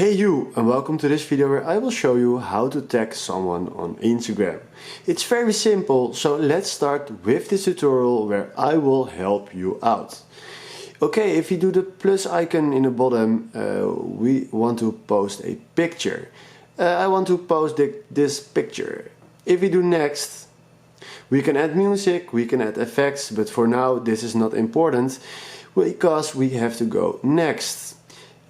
Hey you, and welcome to this video where I will show you how to tag someone on Instagram. It's very simple, so let's start with this tutorial where I will help you out. Okay, if you do the plus icon in the bottom, we want to post a picture. I want to post this picture. If we do next, we can add music, we can add effects, but for now this is not important because we have to go next.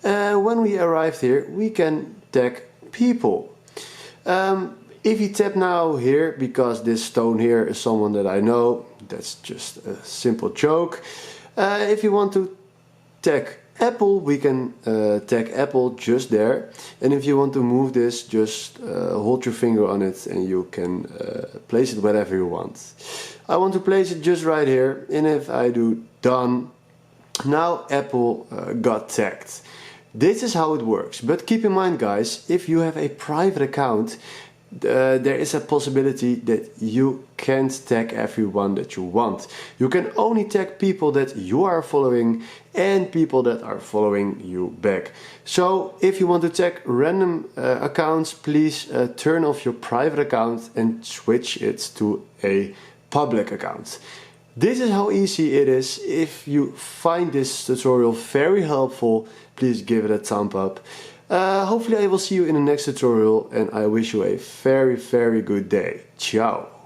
When we arrived here, we can tag people. If you tap now here, because this stone here is someone that I know, that's just a simple joke. If you want to tag Apple, we can tag Apple just there. And if you want to move this, just hold your finger on it and you can place it wherever you want. I want to place it just right here, and if I do done, now Apple got tagged. This is how it works, but keep in mind guys, if you have a private account, there is a possibility that you can't tag everyone that you want. You can only tag people that you are following and people that are following you back. So if you want to tag random accounts, please turn off your private account and switch it to a public account. This is how easy it is. If you find this tutorial very helpful, please give it a thumb up. Hopefully I will see you in the next tutorial, and I wish you a very good day. Ciao!